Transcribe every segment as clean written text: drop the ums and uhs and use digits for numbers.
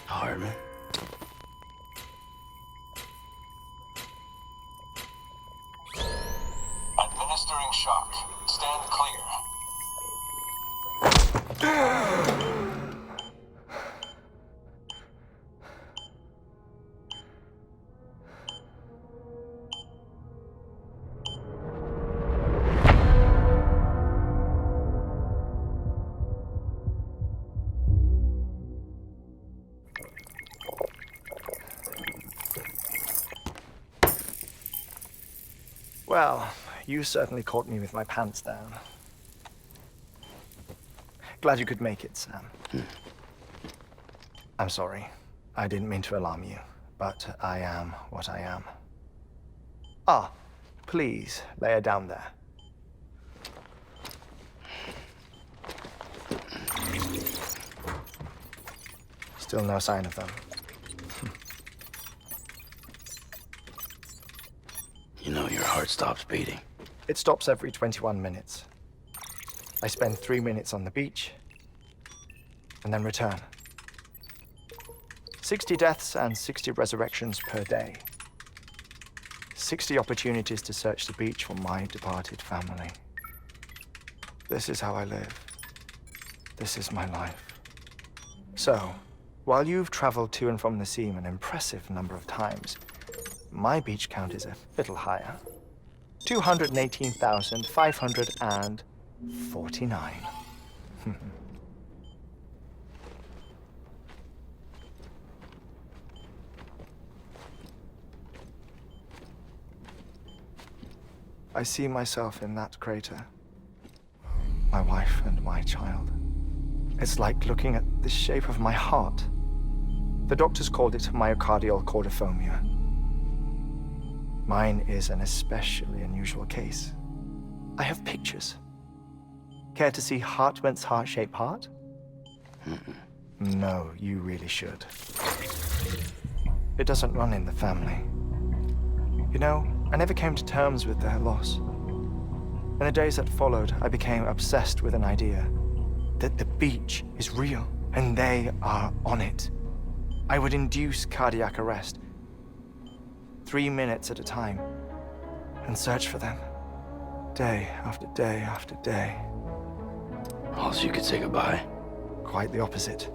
Hardman. Administering shock. Stand clear. Well, you certainly caught me with my pants down. Glad you could make it, Sam. I'm sorry. I didn't mean to alarm you, but I am what I am. Ah, please, lay her down there. Still no sign of them. You know your heart stops beating. It stops every 21 minutes. I spend 3 minutes on the beach, and then return. 60 deaths and 60 resurrections per day. 60 opportunities to search the beach for my departed family. This is how I live. This is my life. So, while you've traveled to and from the sea an impressive number of times, my beach count is a little higher. 218,549. I see myself in that crater. My wife and my child. It's like looking at the shape of my heart. The doctors called it myocardial chordophobia. Mine is an especially unusual case. I have pictures. Care to see Hartman's heart-shaped heart? No, you really should. It doesn't run in the family. You know, I never came to terms with their loss. In the days that followed, I became obsessed with an idea that the beach is real and they are on it. I would induce cardiac arrest, 3 minutes at a time, and search for them, day after day after day. All so you could say goodbye? Quite the opposite.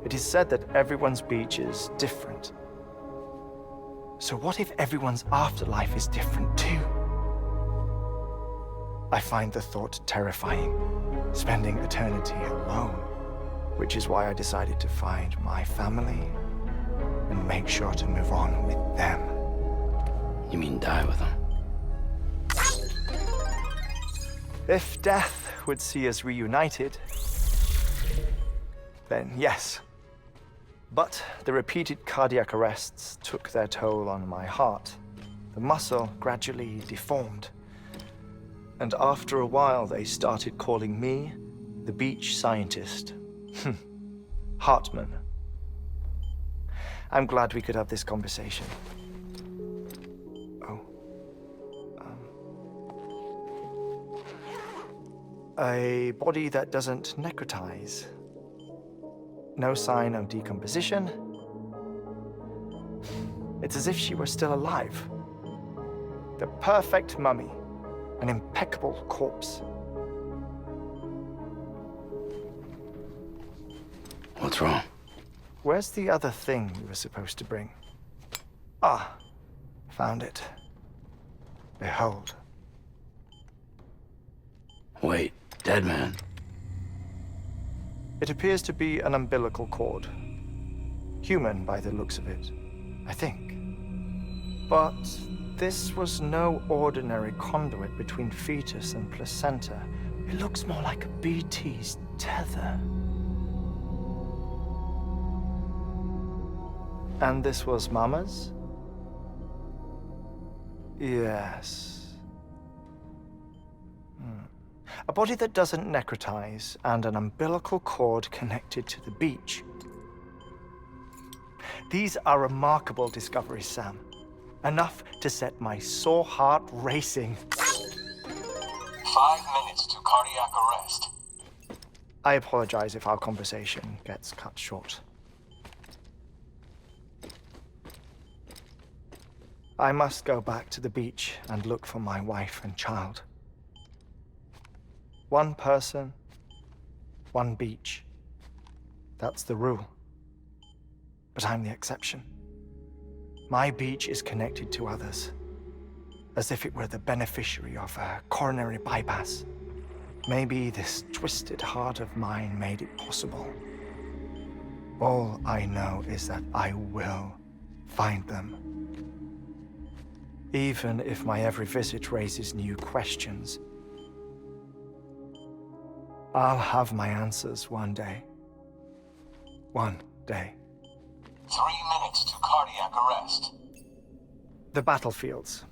It is said that everyone's beach is different. So what if everyone's afterlife is different too? I find the thought terrifying, spending eternity alone, which is why I decided to find my family and make sure to move on with them. You mean die with them? If death would see us reunited, then yes. But the repeated cardiac arrests took their toll on my heart. The muscle gradually deformed. And after a while, they started calling me the beach scientist. Hartman. I'm glad we could have this conversation. Oh. A body that doesn't necrotize. No sign of decomposition. It's as if she were still alive. The perfect mummy. An impeccable corpse. What's wrong? Where's the other thing you were supposed to bring? Ah, found it. Behold. Wait, dead man. It appears to be an umbilical cord. Human by the looks of it, I think. But this was no ordinary conduit between fetus and placenta. It looks more like a BT's tether. And this was Mama's? Yes. A body that doesn't necrotize, and an umbilical cord connected to the beach. These are remarkable discoveries, Sam. Enough to set my sore heart racing. 5 minutes to cardiac arrest. I apologize if our conversation gets cut short. I must go back to the beach and look for my wife and child. One person, one beach. That's the rule. But I'm the exception. My beach is connected to others, as if it were the beneficiary of a coronary bypass. Maybe this twisted heart of mine made it possible. All I know is that I will find them. Even if my every visit raises new questions, I'll have my answers one day. One day. 3 minutes to cardiac arrest. The battlefields.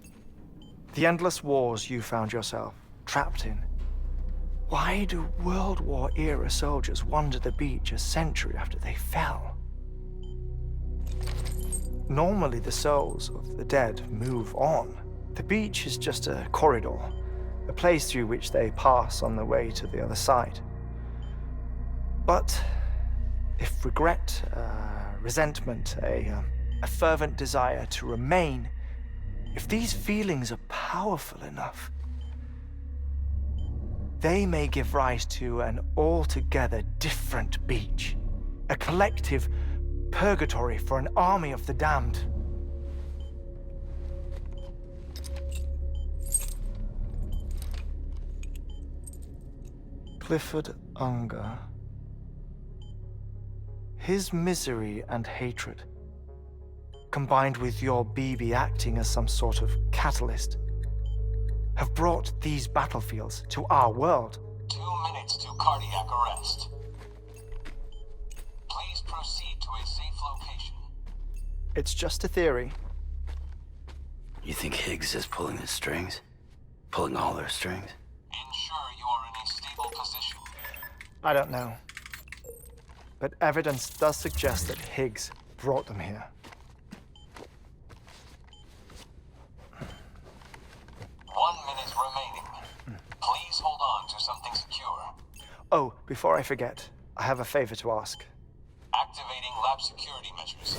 The endless wars you found yourself trapped in. Why do World War era soldiers wander the beach a century after they fell? Normally the souls of the dead move on. The beach is just a corridor, a place through which they pass on the way to the other side. But if regret, resentment, a fervent desire to remain, if these feelings are powerful enough, they may give rise to an altogether different beach, a collective purgatory for an army of the damned. Clifford Unger. His misery and hatred, combined with your BB acting as some sort of catalyst, have brought these battlefields to our world. 2 minutes to cardiac arrest. Please proceed to a safe location. It's just a theory. You think Higgs is pulling the strings? Pulling all their strings? Ensure you are in a stable position. I don't know. But evidence does suggest that Higgs brought them here. 1 minute remaining. Please hold on to something secure. Oh, before I forget, I have a favor to ask. Activating lab security measures.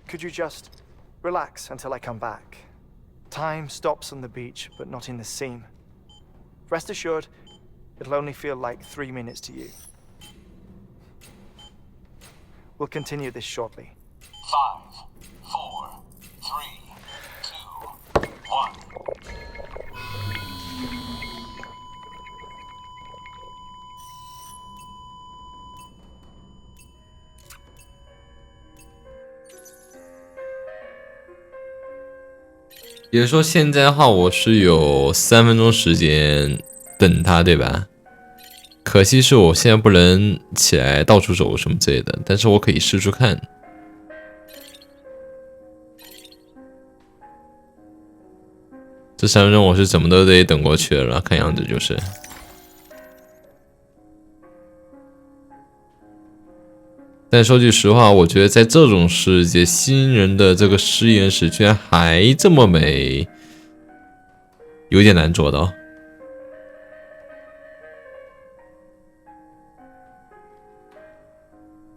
Could you just relax until I come back? Time stops on the beach, but not in the scene. Rest assured, it'll only feel like 3 minutes to you. We'll continue this shortly. 5, 4, 3, 2, 1. 也就是说，现在的话，我是有3分钟时间等他，对吧？可惜是我现在不能起来到处走什么之类的，但是我可以试试看。这3分钟我是怎么都得等过去了，看样子就是。但说句实话，我觉得在这种世界，新人的这个实验室居然还这么美，有点难做到。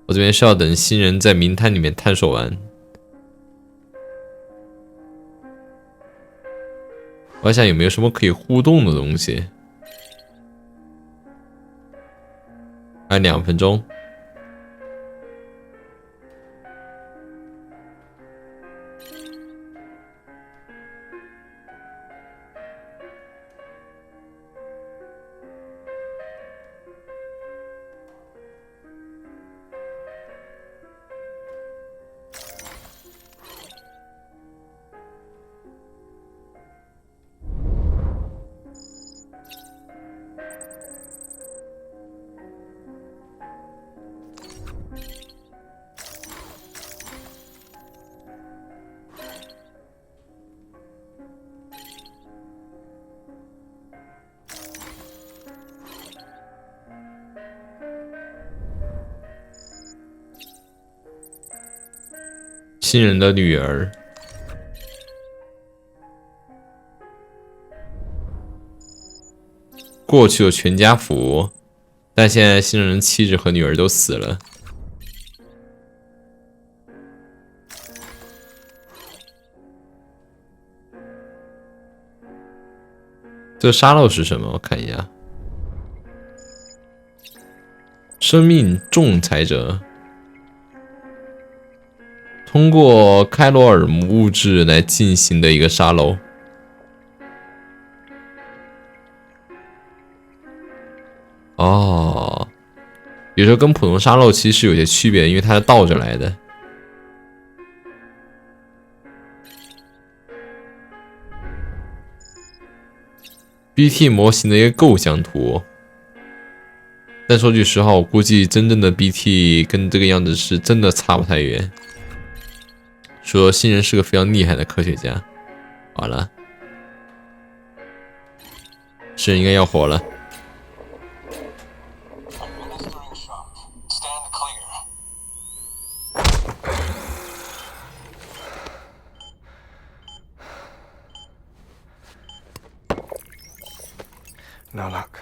我这边是要等新人在名滩里面探索完。我想有没有什么可以互动的东西。还有2分钟。新人的女儿。过去有全家福，但现在新人的妻子和女儿都死了。这沙漏是什么？我看一下。生命仲裁者。通过开罗尔姆物质来进行的一个沙漏。哦，有时候跟普通沙漏其实有些区别，因为它是倒着来的。BT 模型的一个构想图，但说句实话，我估计真正的 BT 跟这个样子是真的差不太远。说新人是个非常厉害的科学家。好了，新人应该要火了。No luck.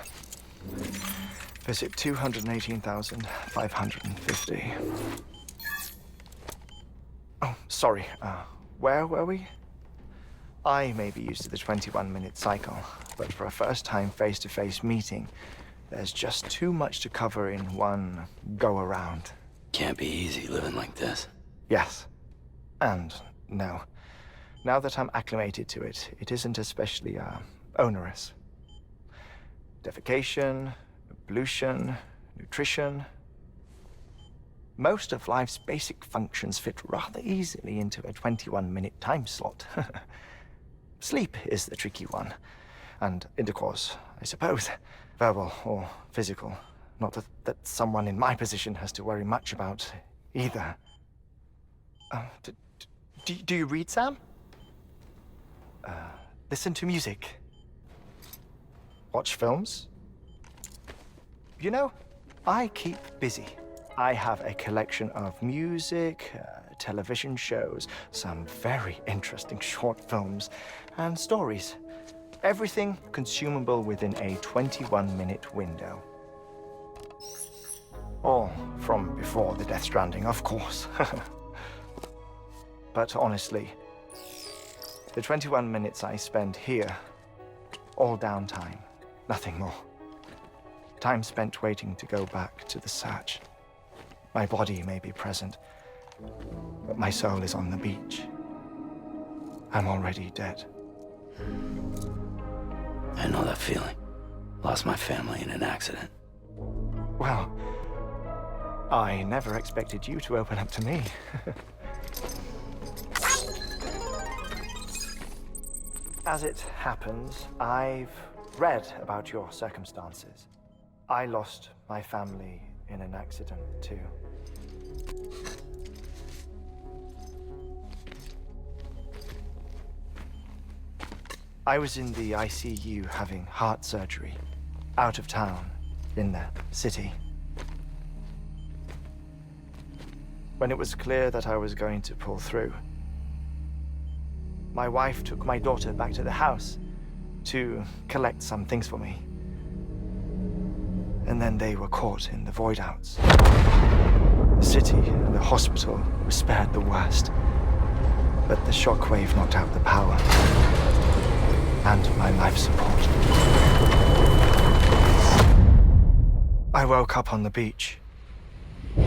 Visit 218,550. Oh, sorry. Where were we? I may be used to the 21-minute cycle, but for a first-time face-to-face meeting, there's just too much to cover in one go-around. Can't be easy living like this. Yes. And no. Now that I'm acclimated to it, it isn't especially, onerous. Defecation, pollution, nutrition. Most of life's basic functions fit rather easily into a 21-minute time slot. Sleep is the tricky one. And intercourse, I suppose. Verbal or physical. Not that someone in my position has to worry much about either. Do you read, Sam? Listen to music. Watch films? You know, I keep busy. I have a collection of music, television shows, some very interesting short films, and stories. Everything consumable within a 21-minute window. All from before the Death Stranding, of course. But honestly, the 21 minutes I spend here, all downtime, nothing more. Time spent waiting to go back to the search. My body may be present, but my soul is on the beach. I'm already dead. I know that feeling. Lost my family in an accident. Well, I never expected you to open up to me. As it happens, I've read about your circumstances. I lost my family in an accident, too. I was in the ICU having heart surgery, out of town, in the city. When it was clear that I was going to pull through, my wife took my daughter back to the house to collect some things for me. And then they were caught in the void-outs. The city and the hospital were spared the worst, but the shockwave knocked out the power and my life support. I woke up on the beach. The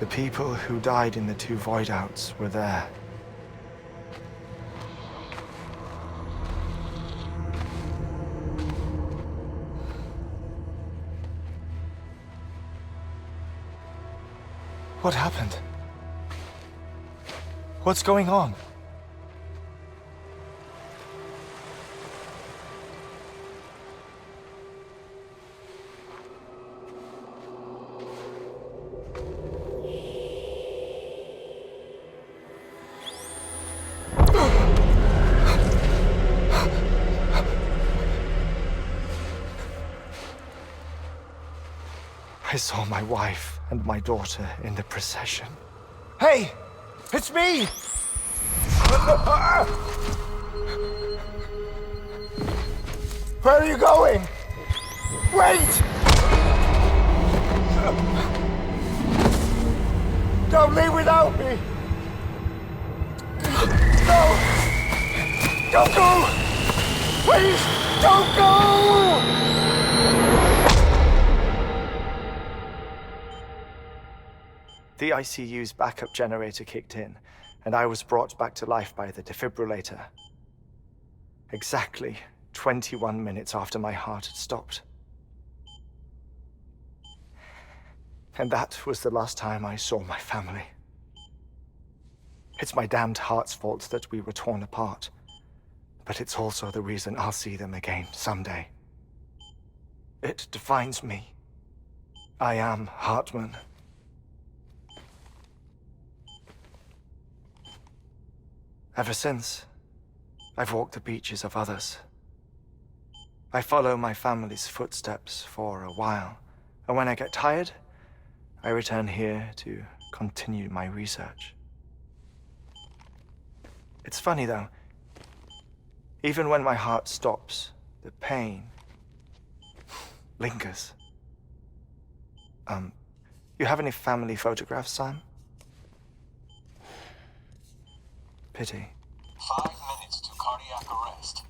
people who died in the 2 void outs were there. What happened? What's going on? I saw my wife and my daughter in the procession. Hey! It's me! Where are you going? Wait! Don't leave without me! No! Don't go! Please, don't go! The ICU's backup generator kicked in, and I was brought back to life by the defibrillator. Exactly 21 minutes after my heart had stopped. And that was the last time I saw my family. It's my damned heart's fault that we were torn apart, but it's also the reason I'll see them again someday. It defines me. I am Hartman. Ever since, I've walked the beaches of others. I follow my family's footsteps for a while, and when I get tired, I return here to continue my research. It's funny though, even when my heart stops, the pain lingers. You have any family photographs, Sam? Pity. 5 minutes to cardiac arrest.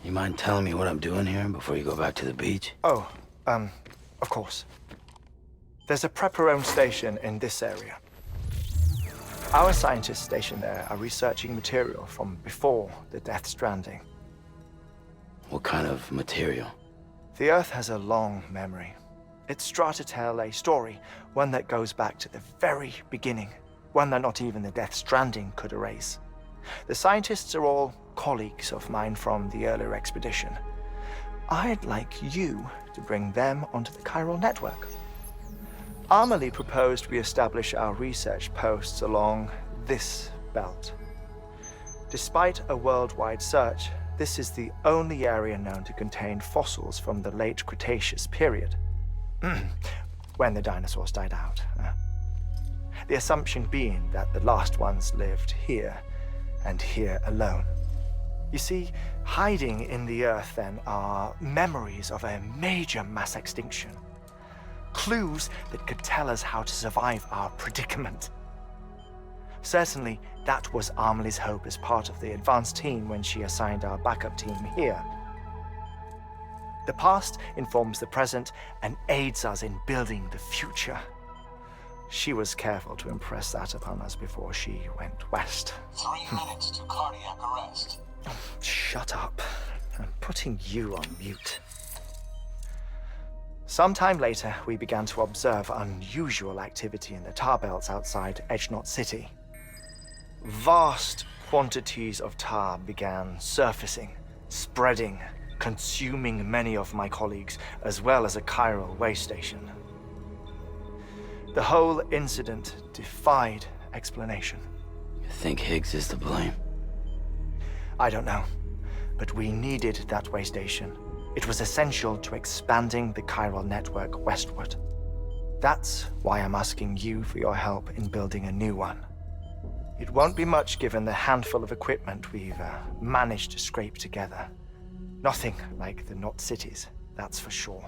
You mind telling me what I'm doing here before you go back to the beach? Oh, of course. There's a Prepperone station in this area. Our scientists stationed there are researching material from before the Death Stranding. What kind of material? The Earth has a long memory. It's trying to tell a story, one that goes back to the very beginning, one that not even the Death Stranding could erase. The scientists are all colleagues of mine from the earlier expedition. I'd like you to bring them onto the chiral network. Amelie proposed we establish our research posts along this belt. Despite a worldwide search, this is the only area known to contain fossils from the late Cretaceous period, when the dinosaurs died out. The assumption being that the last ones lived here, and here alone. You see, hiding in the Earth then are memories of a major mass extinction. Clues that could tell us how to survive our predicament. Certainly, that was Amelie's hope as part of the advanced team when she assigned our backup team here. The past informs the present and aids us in building the future. She was careful to impress that upon us before she went west. 3 minutes to cardiac arrest. Shut up. I'm putting you on mute. Sometime later, we began to observe unusual activity in the tar belts outside Edgenot City. Vast quantities of tar began surfacing, spreading, consuming many of my colleagues, as well as a chiral way station. The whole incident defied explanation. You think Higgs is to blame? I don't know, but we needed that way station. It was essential to expanding the chiral network westward. That's why I'm asking you for your help in building a new one. It won't be much given the handful of equipment we've managed to scrape together, Nothing like the knot cities, that's for sure.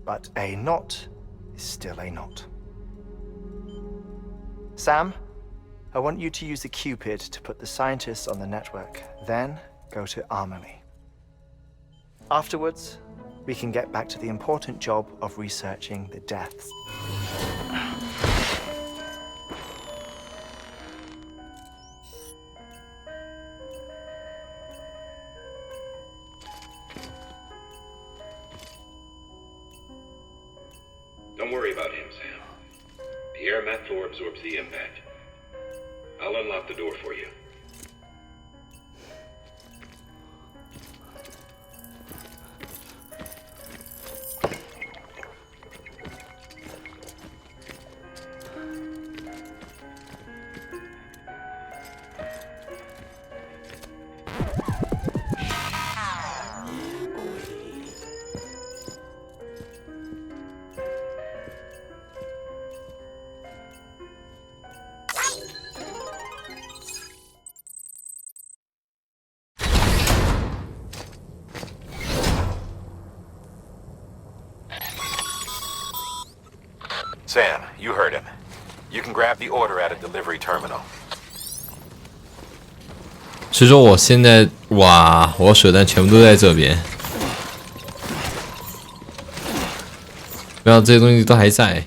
But a knot is still a knot. Sam, I want you to use the Cupid to put the scientists on the network, then go to Armory. Afterwards, we can get back to the important job of researching the deaths. Don't worry about him, Sam. The air mat floor absorbs the impact. I'll unlock the door for you. Sam, you heard him. You can grab the order at a delivery terminal. 所以说我现在哇，我手弹全部都在这边，没想到这些东西都还在。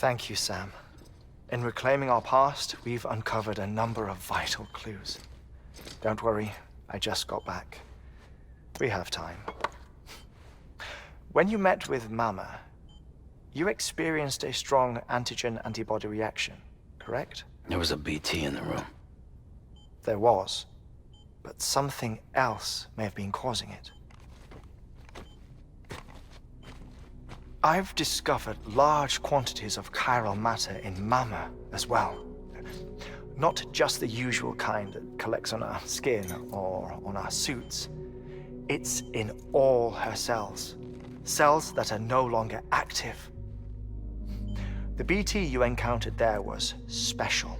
Thank you, Sam. In reclaiming our past, we've uncovered a number of vital clues. Don't worry, I just got back. We have time. When you met with Mama, you experienced a strong antigen-antibody reaction, correct? There was a BT in the room. There was, but something else may have been causing it. I've discovered large quantities of chiral matter in Mama as well. Not just the usual kind that collects on our skin or on our suits. It's in all her cells. Cells that are no longer active. The BT you encountered there was special.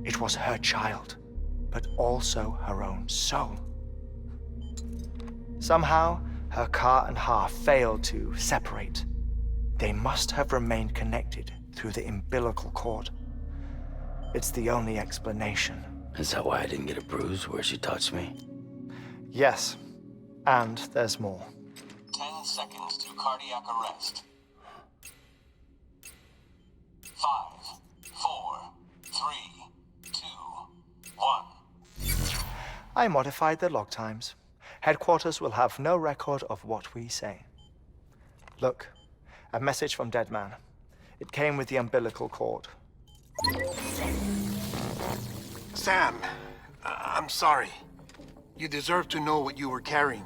It was her child, but also her own soul. Somehow, her car and half failed to separate. They must have remained connected through the umbilical cord. It's the only explanation. Is that why I didn't get a bruise where she touched me? Yes, and there's more. 10 seconds to cardiac arrest. 5, 4, 3, 2, 1. I modified the log times. Headquarters will have no record of what we say. Look, a message from Deadman. It came with the umbilical cord. Sam, I'm sorry. You deserve to know what you were carrying.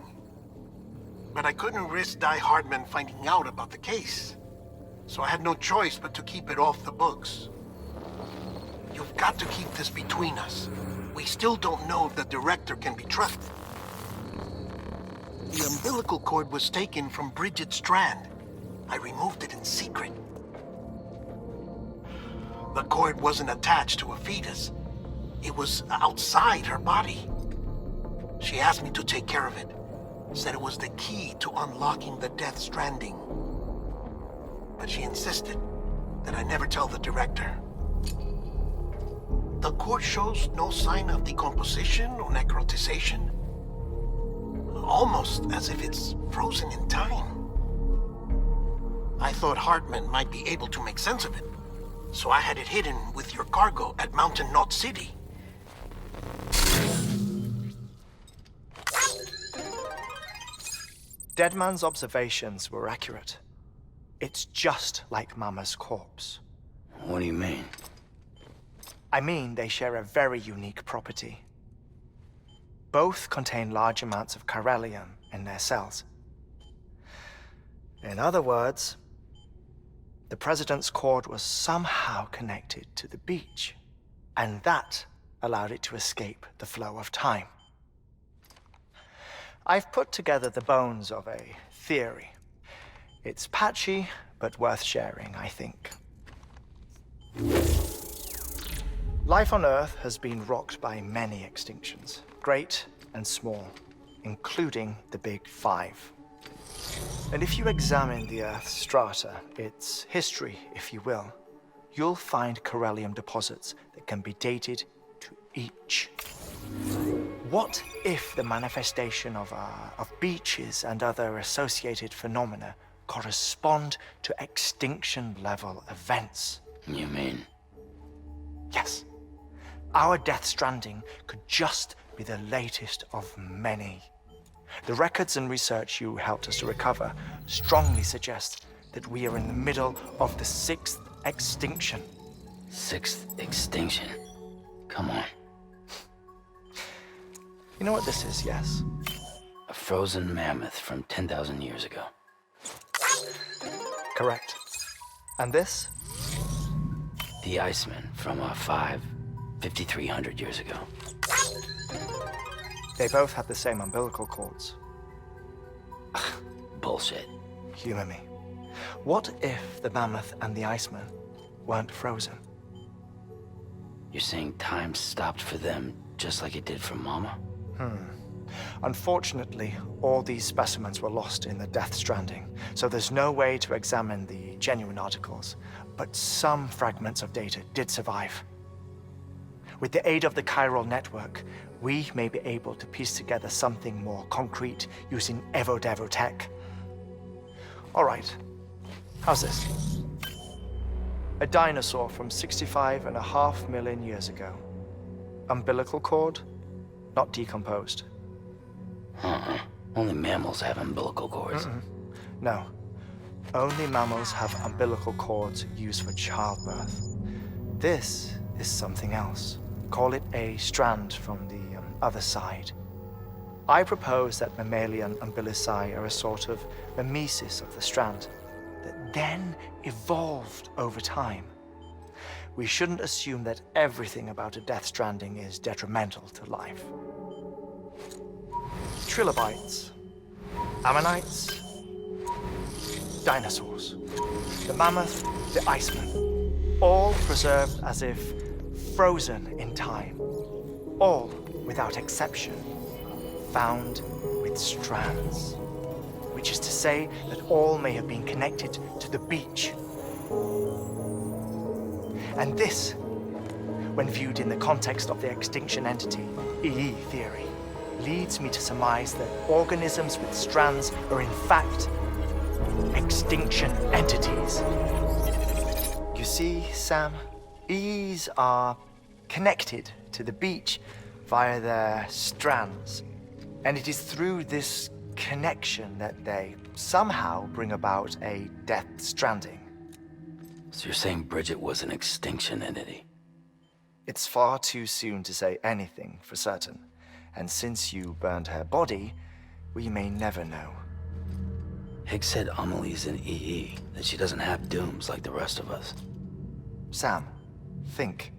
But I couldn't risk Die Hardman finding out about the case. So I had no choice but to keep it off the books. You've got to keep this between us. We still don't know if the director can be trusted. The umbilical cord was taken from Bridget Strand. I removed it in secret. The cord wasn't attached to a fetus. It was outside her body. She asked me to take care of it. Said it was the key to unlocking the Death Stranding. But she insisted that I never tell the director. The cord shows no sign of decomposition or necrotization. Almost as if it's frozen in time. I thought Hartman might be able to make sense of it, so I had it hidden with your cargo at Mountain Knot City. Deadman's observations were accurate. It's just like Mama's corpse. What do you mean? I mean, they share a very unique property. Both contain large amounts of chiralium in their cells. In other words, the president's cord was somehow connected to the beach, and that allowed it to escape the flow of time. I've put together the bones of a theory. It's patchy, but worth sharing, I think. Life on Earth has been rocked by many extinctions, great and small, including the Big Five. And if you examine the Earth's strata, its history, if you will, you'll find corallium deposits that can be dated to each. What if the manifestation of beaches and other associated phenomena correspond to extinction-level events? You mean? Yes. Our Death Stranding could just be the latest of many. The records and research you helped us to recover strongly suggest that we are in the middle of the 6th extinction. 6th extinction? Come on. You know what this is, yes? A frozen mammoth from 10,000 years ago. Correct. And this? The Iceman from 5,300 years ago. They both had the same umbilical cords. Bullshit. Humor me. What if the mammoth and the Iceman weren't frozen? You're saying time stopped for them just like it did for Mama? Unfortunately, all these specimens were lost in the Death Stranding, so there's no way to examine the genuine articles, but some fragments of data did survive. With the aid of the chiral network, we may be able to piece together something more concrete using Evo-Devo tech. All right, how's this? A dinosaur from 65.5 million years ago. Umbilical cord, not decomposed. Only mammals have umbilical cords. No, only mammals have umbilical cords used for childbirth. This is something else. Call it a strand from the other side. I propose that mammalian umbilici are a sort of mimesis of the strand that then evolved over time. We shouldn't assume that everything about a Death Stranding is detrimental to life. Trilobites, ammonites, dinosaurs, the mammoth, the Iceman, all preserved as if frozen in time, all, without exception, found with strands, which is to say that all may have been connected to the beach. And this, when viewed in the context of the extinction entity, EE theory, leads me to surmise that organisms with strands are in fact extinction entities. You see, Sam, EEs are connected to the beach via their strands. And it is through this connection that they somehow bring about a Death Stranding. So you're saying Bridget was an extinction entity? It's far too soon to say anything for certain. And since you burned her body, we may never know. Higgs said Amelie's an EE, that she doesn't have dooms like the rest of us. Sam, think.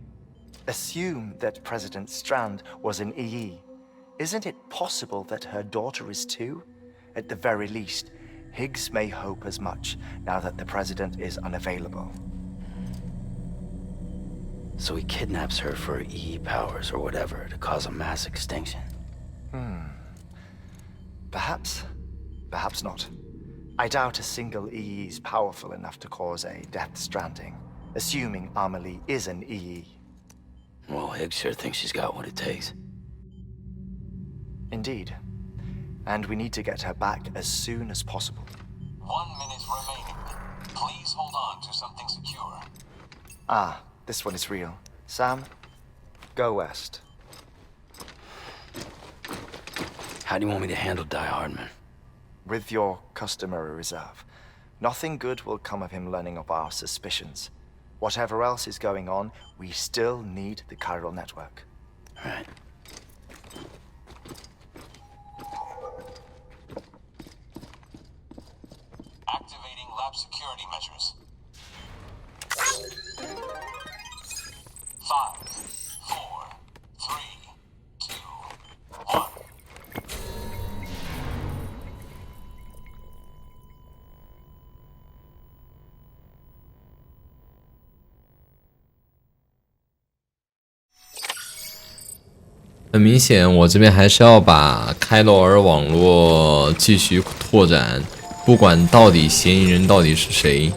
Assume that President Strand was an EE. Isn't it possible that her daughter is too? At the very least, Higgs may hope as much now that the president is unavailable. So he kidnaps her for EE powers or whatever to cause a mass extinction. Perhaps. Perhaps not. I doubt a single EE is powerful enough to cause a Death Stranding, assuming Amelie is an EE. Well, Higgs sure thinks she's got what it takes. Indeed. And we need to get her back as soon as possible. 1 minute remaining. Please hold on to something secure. Ah, this one is real. Sam, go west. How do you want me to handle Die Hardman? With your customary reserve. Nothing good will come of him learning of our suspicions. Whatever else is going on, we still need the chiral network. Right. Activating lab security measures. 5, 4, 3, 2, 1. 很明显，我这边还是要把开罗尔网络继续拓展，不管到底嫌疑人到底是谁。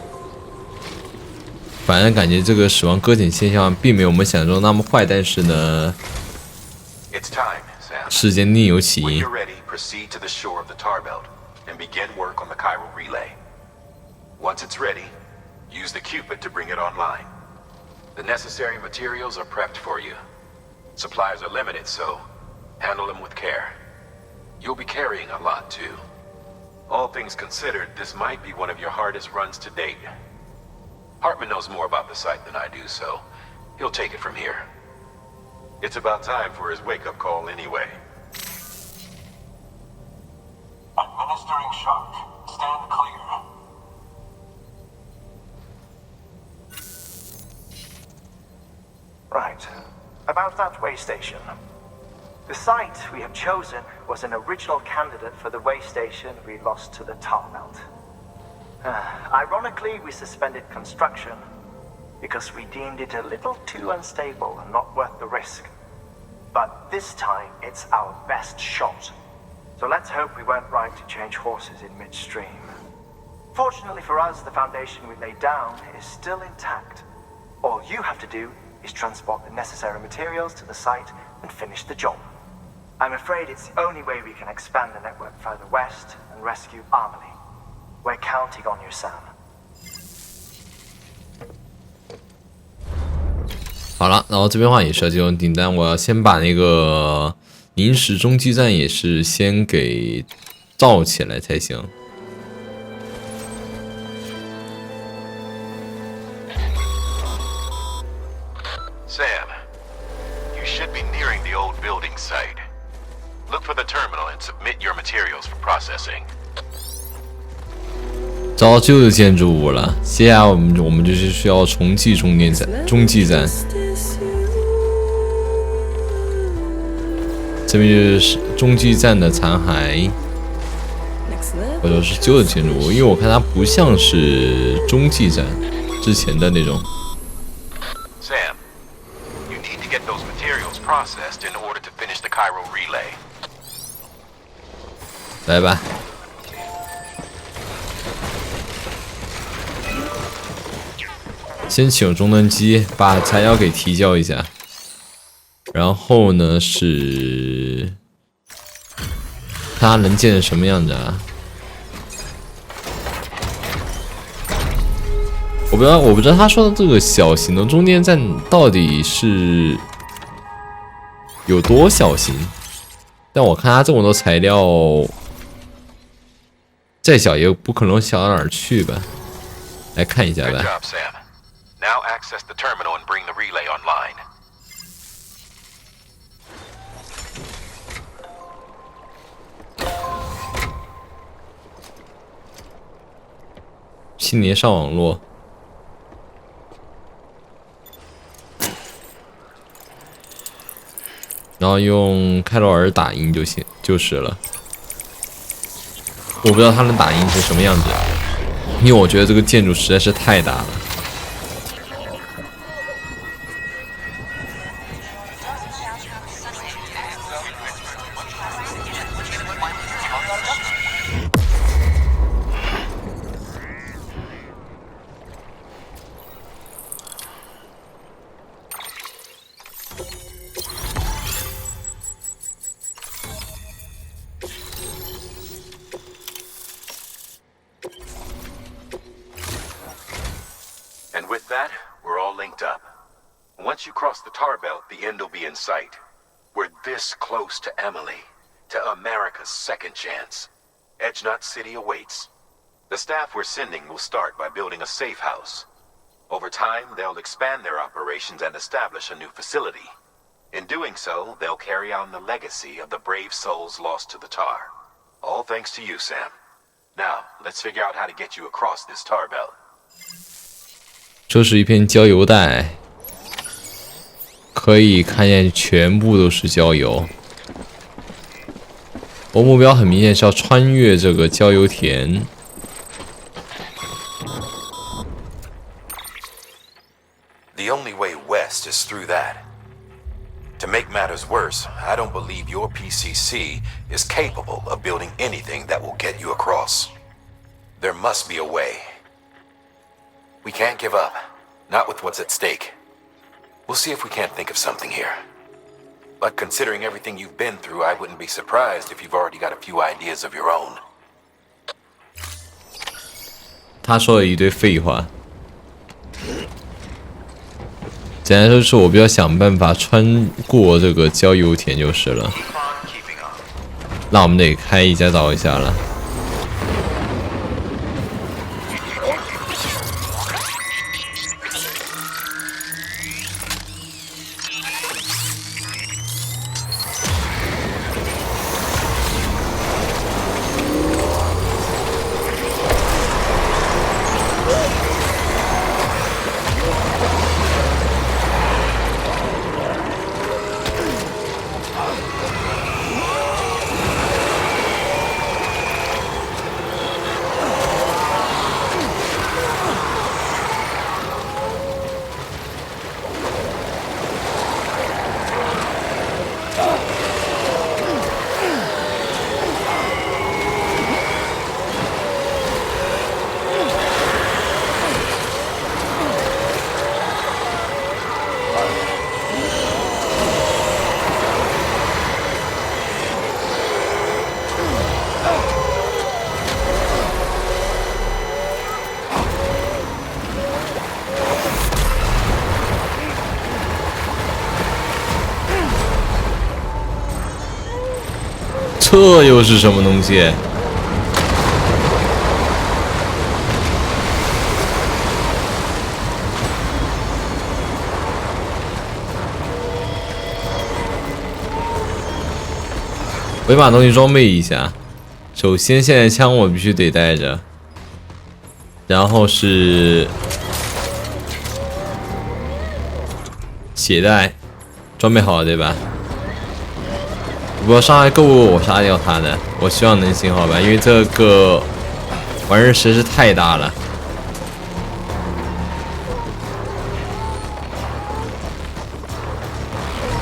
反正感觉这个死亡搁浅现象并没有我们想象中那么坏，但是呢，事件另有起因。Once it's ready, use the Cupid to bring it online. The necessary materials are prepped for you. Supplies are limited, so handle them with care. You'll be carrying a lot, too. All things considered, this might be one of your hardest runs to date. Hartman knows more about the site than I do, so he'll take it from here. It's about time for his wake-up call anyway. Administering shock. Stand clear. Right. About that way station. The site we have chosen was an original candidate for the way station we lost to the tar belt. Ironically, we suspended construction because we deemed it a little too unstable and not worth the risk. But this time, it's our best shot. So let's hope we weren't right to change horses in midstream. Fortunately for us, the foundation we laid down is still intact. All you have to do is transport the necessary materials to the site and finish the job. I'm afraid it's the only way we can expand the network further west and rescue Amelie. We're counting on you, Sam. 好了，然后这边的话也是要进入订单，我要先把那个临时中继站也是先给造起来才行。Sam, you should be nearing the old building site. Look for the terminal and submit your materials for processing. 找到旧的建筑物了，接下来我们就是需要重建中继站。这边就是中继站的残骸，或者是旧的建筑物，因为我看它不像是中继站之前的那种。Sam, you need to get those materials processed in order to finish the Cairo relay. 来吧。先启用终端机，把材料给提交一下。然后呢是，它能建成什么样子啊？我不知道他说的这个小型的中间站到底是有多小型，但我看它这么多材料，再小也不可能小到哪儿去吧？来看一下吧。Good job, Sam. Now access the terminal and bring the relay online. 新年上网络，然后用开罗尔打印就是了。我不知道它能打印成什么样子，因为我觉得这个建筑实在是太大了。And with that, we're all linked up. Once you cross the tar belt, the end will be in sight. We're this close to Emily, to America's second chance. Edgenut City awaits. The staff we're sending will start by building a safe house. Over time, they'll expand their operations and establish a new facility. In doing so, they'll carry on the legacy of the brave souls lost to the tar. All thanks to you, Sam. Now, let's figure out how to get you across this tar belt. 这是一片郊游带，可以看见全部都是郊游。我目标很明显是要穿越这个郊游田。The only way west is through that. To make matters worse, I don't believe your PCC is capable of building anything that will get you across. There must be a way. We can't give up, not with what's at stake. We'll see if we can't think of something here. But considering everything you've been through, I wouldn't be surprised if you've already got a few ideas of your own. 他说了一堆废话。简单说，是我比较想办法穿过这个郊游田就是了。那我们得开一家找一下了。这又是什么东西？我得把东西装备一下。首先，现在枪我必须得带着，然后是鞋带，装备好了对吧？不过伤害够我杀掉他的，我希望能行好吧，因为这个玩意儿实在是太大了。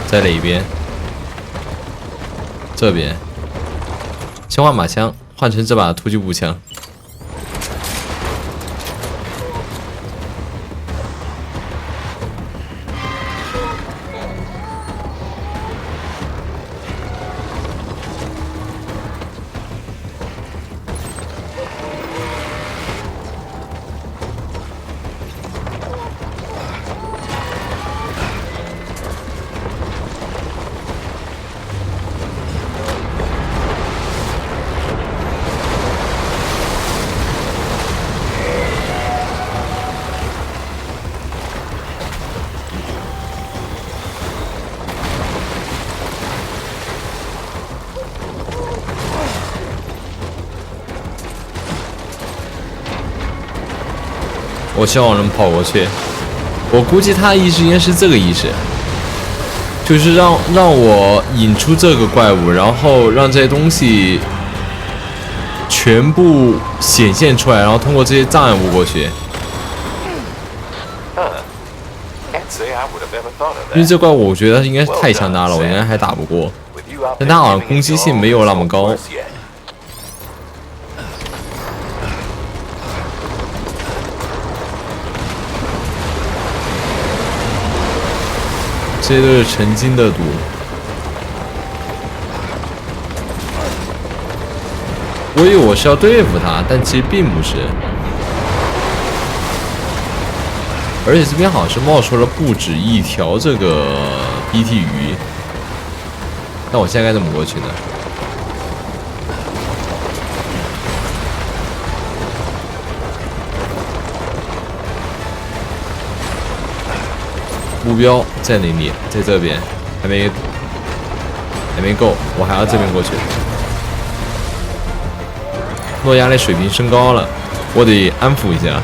在哪一边？这边。先换把枪，换成这把突击步枪。我希望我能跑过去。我估计他的意识应该是这个意识，就是让我引出这个怪物，然后让这些东西全部显现出来，然后通过这些障碍物过去。因为这怪物我觉得应该是太强大了，我应该还打不过。但他好像攻击性没有那么高。这些都是成精的毒。我以为我是要对付他，但其实并不是。而且这边好像是冒出了不止一条这个 BT 鱼。那我现在该怎么过去呢？目标在哪里？在这边，还没够，我还要这边过去。诺亚的水平升高了，我得安抚一下。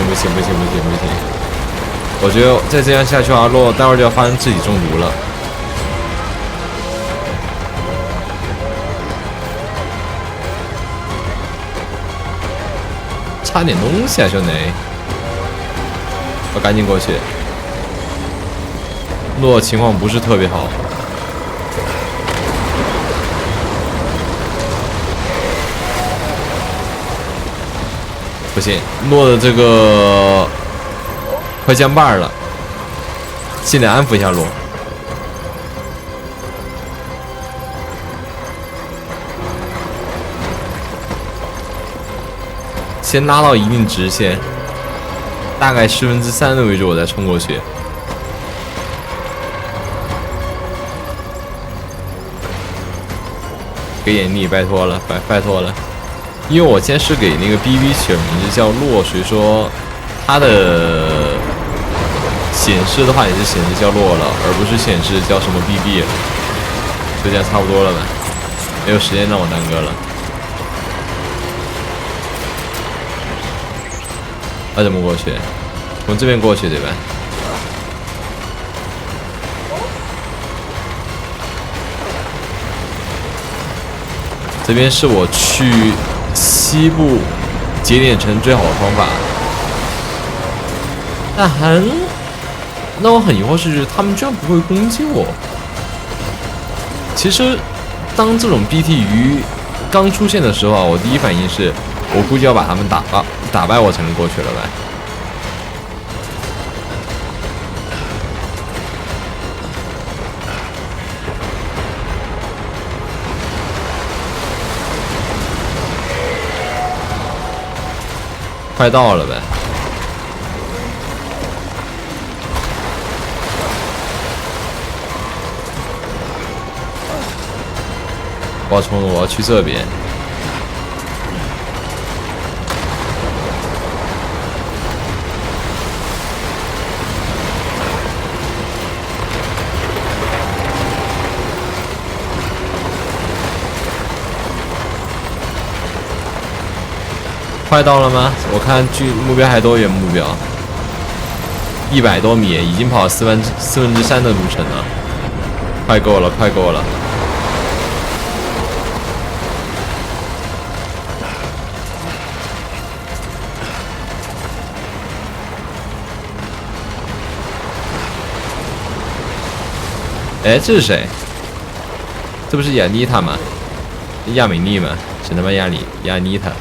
不行！我觉得再这样下去啊，洛待会儿就要发现自己中毒了。差点东西啊，兄弟！我赶紧过去。诺情况不是特别好。不行，诺的这个快降半了，先得安抚一下诺。先拉到一定直线，大概3/10的位置，我再冲过去。给点力，拜托了，拜托了。因为我先是给那个 BB 起了名字叫洛，所以说它的显示的话也是显示叫洛了，而不是显示叫什么 BB 了。就这样差不多了吧？没有时间让我耽搁了。要怎么过去？从这边过去对吧？这边是我去西部节点城最好的方法。那我很疑惑是，他们居然不会攻击我。其实，当这种 BT 鱼刚出现的时候啊，我第一反应是，我估计要把他们打败我才能过去了吧。快到了呗！我要去这边。快到了吗？我看距目标还多远？目标100多米，已经跑了3/4的路程了，快够了，快够了！哎，这是谁？这不是亚妮塔吗？亚美丽吗？是他妈亚妮塔。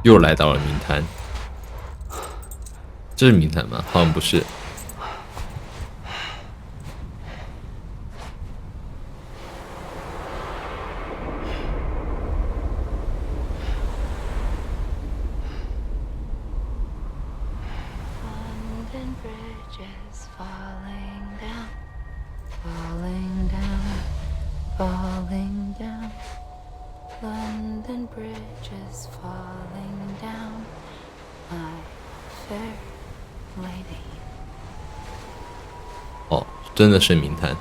又来到了冥滩，这是冥滩吗？好像不是。London Bridge is falling down, my fair lady. 哦，真的是冥滩。